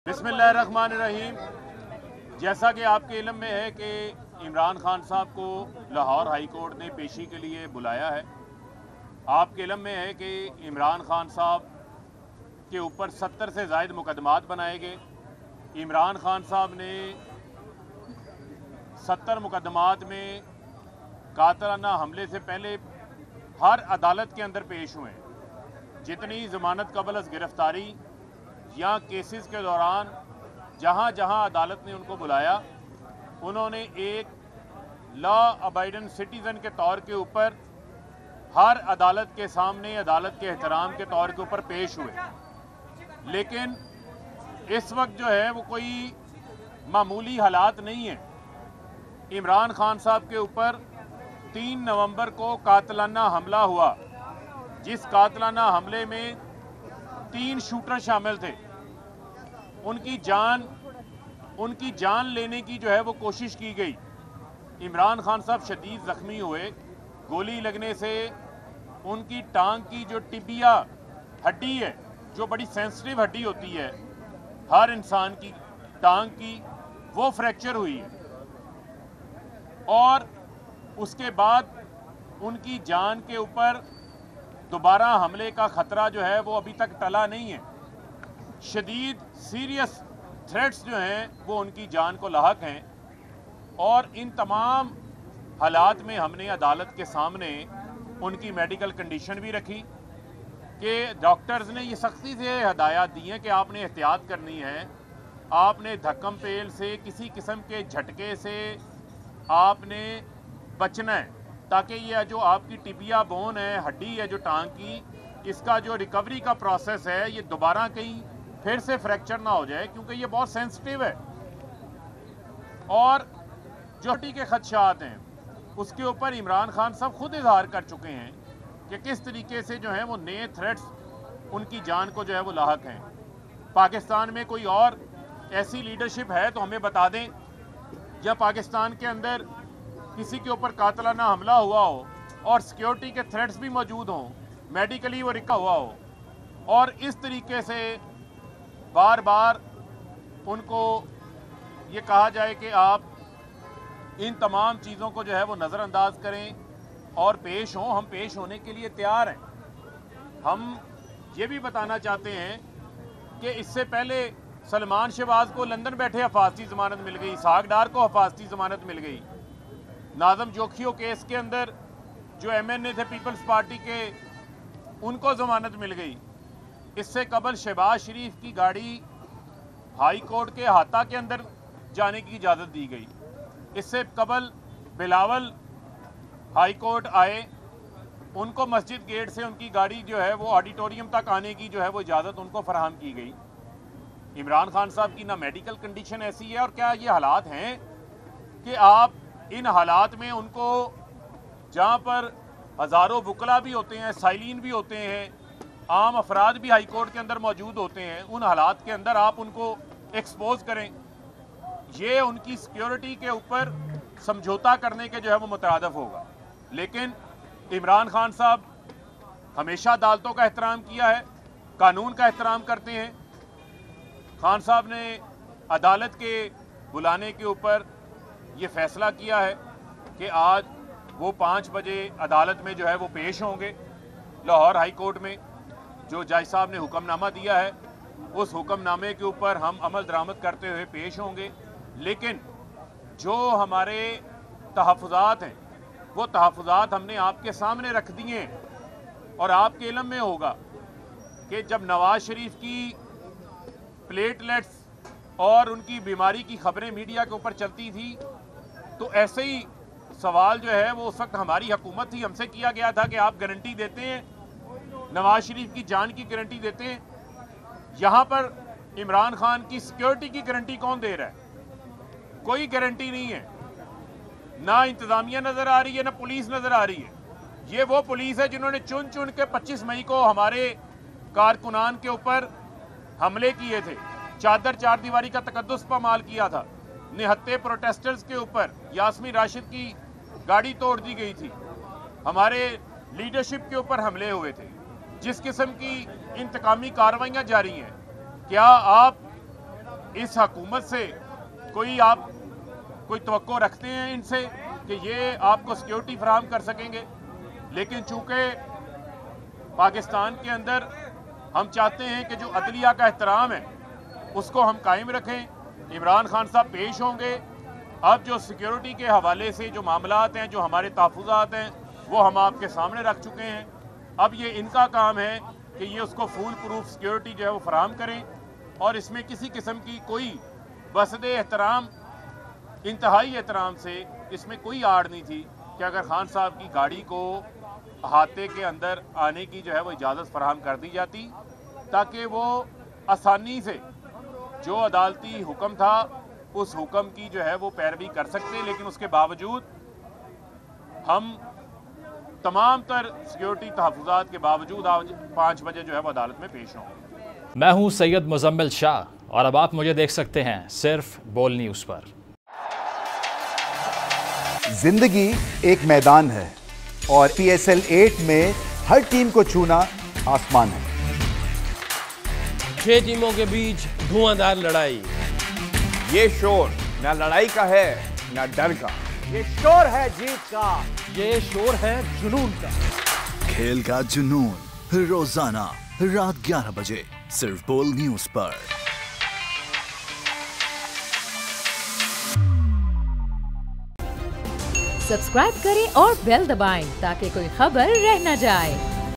बिस्मिल्लाहिर्रहमानिर्रहीम। जैसा कि आपके इल्म में है कि इमरान खान साहब को लाहौर हाई कोर्ट ने पेशी के लिए बुलाया है। आपके इल्म में है कि इमरान खान साहब के ऊपर 70 से ज़ायद मुकदमात बनाए गए। इमरान खान साहब ने 70 मुकदमात में कातलाना हमले से पहले हर अदालत के अंदर पेश हुए। जितनी ज़मानत कबल गिरफ्तारी या केसेस के दौरान जहां जहां अदालत ने उनको बुलाया, उन्होंने एक लॉ अबाइडेंट सिटीज़न के तौर के ऊपर हर अदालत के सामने अदालत के एहतराम के तौर के ऊपर पेश हुए। लेकिन इस वक्त जो है वो कोई मामूली हालात नहीं है। इमरान खान साहब के ऊपर 3 नवंबर को कातलाना हमला हुआ, जिस कातलाना हमले में 3 शूटर शामिल थे। उनकी जान लेने की जो है वो कोशिश की गई। इमरान खान साहब शदीद ज़ख्मी हुए। गोली लगने से उनकी टांग की जो टिबिया हड्डी है, जो बड़ी सेंसिटिव हड्डी होती है हर इंसान की टांग की, वो फ्रैक्चर हुई है। और उसके बाद उनकी जान के ऊपर दोबारा हमले का ख़तरा जो है वो अभी तक टला नहीं है। शदीद सीरियस थ्रेट्स जो हैं वो उनकी जान को लाहक हैं। और इन तमाम हालात में हमने अदालत के सामने उनकी मेडिकल कंडीशन भी रखी कि डॉक्टर्स ने ये सख्ती से हदायत दी हैं कि आपने एहतियात करनी है, आपने धक्कम पेल से, किसी किस्म के झटके से आपने बचना है, ताकि ये जो आपकी टिबिया बोन है, हड्डी है जो टांग की, इसका जो रिकवरी का प्रोसेस है ये दोबारा कहीं फिर से फ्रैक्चर ना हो जाए, क्योंकि ये बहुत सेंसिटिव है। और जो हड्डी के खदशात हैं उसके ऊपर इमरान खान साहब खुद इजहार कर चुके हैं कि किस तरीके से जो है वो नए थ्रेट्स उनकी जान को जो है वो लाहक हैं। पाकिस्तान में कोई और ऐसी लीडरशिप है तो हमें बता दें, या पाकिस्तान के अंदर किसी के ऊपर कातलाना हमला हुआ हो और सिक्योरिटी के थ्रेट्स भी मौजूद हों, मेडिकली वो रिकवर हुआ हो, और इस तरीके से बार बार उनको ये कहा जाए कि आप इन तमाम चीज़ों को जो है वो नज़रअंदाज करें और पेश हों। हम पेश होने के लिए तैयार हैं। हम ये भी बताना चाहते हैं कि इससे पहले सलमान शहबाज को लंदन बैठे हिफाजती ज़मानत मिल गई, इसहाक डार को हिफाजती ज़मानत मिल गई, नाज़म जोखियो केस के अंदर जो MNA थे पीपल्स पार्टी के, उनको ज़मानत मिल गई। इससे कबल शहबाज शरीफ की गाड़ी हाई कोर्ट के अहाता के अंदर जाने की इजाज़त दी गई। इससे कबल बिलावल हाई कोर्ट आए, उनको मस्जिद गेट से उनकी गाड़ी जो है वो ऑडिटोरियम तक आने की जो है वो इजाज़त उनको फराहम की गई। इमरान खान साहब की ना मेडिकल कंडीशन ऐसी है, और क्या ये हालात हैं कि आप इन हालात में उनको, जहाँ पर हज़ारों वकला भी होते हैं, साइलिन भी होते हैं, आम अफराद भी हाई कोर्ट के अंदर मौजूद होते हैं, उन हालात के अंदर आप उनको एक्सपोज करें, ये उनकी सिक्योरिटी के ऊपर समझौता करने के जो है वो मुतरादफ होगा। लेकिन इमरान खान साहब हमेशा अदालतों का एहतराम किया है, कानून का एहतराम करते हैं। खान साहब ने अदालत के बुलाने के ऊपर ये फैसला किया है कि आज वो 5 बजे अदालत में जो है वो पेश होंगे। लाहौर हाई कोर्ट में जो जज साहब ने हुक्मनामा दिया है, उस हुक्मनामे के ऊपर हम अमल दरामद करते हुए पेश होंगे। लेकिन जो हमारे तहफ़्फ़ुज़ात हैं वो तहफ़्फ़ुज़ात हमने आपके सामने रख दिए हैं। और आपके इल्म में होगा कि जब नवाज शरीफ की प्लेटलेट्स और उनकी बीमारी की खबरें मीडिया के ऊपर चलती थी, तो ऐसे ही सवाल जो है वो उस वक्त हमारी हुकूमत थी, हमसे किया गया था कि आप गारंटी देते हैं, नवाज शरीफ की जान की गारंटी देते हैं। यहाँ पर इमरान खान की सिक्योरिटी की गारंटी कौन दे रहा है? कोई गारंटी नहीं है। ना इंतजामिया नजर आ रही है, ना पुलिस नजर आ रही है। ये वो पुलिस है जिन्होंने चुन चुन के 25 मई को हमारे कारकुनान के ऊपर हमले किए थे, चादर चार दीवारी का तकद्दुस पामाल किया था, निहत्ते प्रोटेस्टर्स के ऊपर यास्मीन राशिद की गाड़ी तोड़ दी गई थी, हमारे लीडरशिप के ऊपर हमले हुए थे। जिस किस्म की इंतकामी कार्रवाइयाँ जारी हैं, क्या आप इस हुकूमत से आप कोई तवक्को रखते हैं इनसे कि ये आपको सिक्योरिटी फराहम कर सकेंगे? लेकिन चूंकि पाकिस्तान के अंदर हम चाहते हैं कि जो अदलिया का एहतराम है उसको हम कायम रखें। इमरान खान साहब पेश होंगे। अब जो सिक्योरिटी के हवाले से जो मामलात हैं, जो हमारे तहफ़्फ़ुज़ात हैं, वो हम आपके सामने रख चुके हैं। अब ये इनका काम है कि ये उसको फुल प्रूफ सिक्योरिटी जो है वो फराहम करें, और इसमें किसी किस्म की कोई बसदे एहतराम, इंतहाई एहतराम से इसमें कोई आड़ नहीं थी कि अगर खान साहब की गाड़ी को अहाते के अंदर आने की जो है वो इजाज़त फराहम कर दी जाती, ताकि वो आसानी से जो अदालती हुक्म था उस हुक्म की जो है वो पैरवी कर सकते। लेकिन उसके बावजूद हम तमाम तर सिक्योरिटी तहफ़्फ़ुज़ात के बावजूद आज 5 बजे जो है वो अदालत में पेश होंगे। मैं हूं सैयद मुजम्मिल शाह और अब आप मुझे देख सकते हैं सिर्फ बोल न्यूज़ पर। जिंदगी एक मैदान है और PSL 8 में हर टीम को छूना आसमान है। 6 टीमों के बीच धुआंधार लड़ाई। ये शोर ना लड़ाई का है ना डर का, ये शोर है जीत का, ये शोर है जुनून का। खेल का जुनून रोजाना रात 11 बजे सिर्फ बोल न्यूज़ पर। सब्सक्राइब करें और बेल दबाएं ताकि कोई खबर रह न जाए।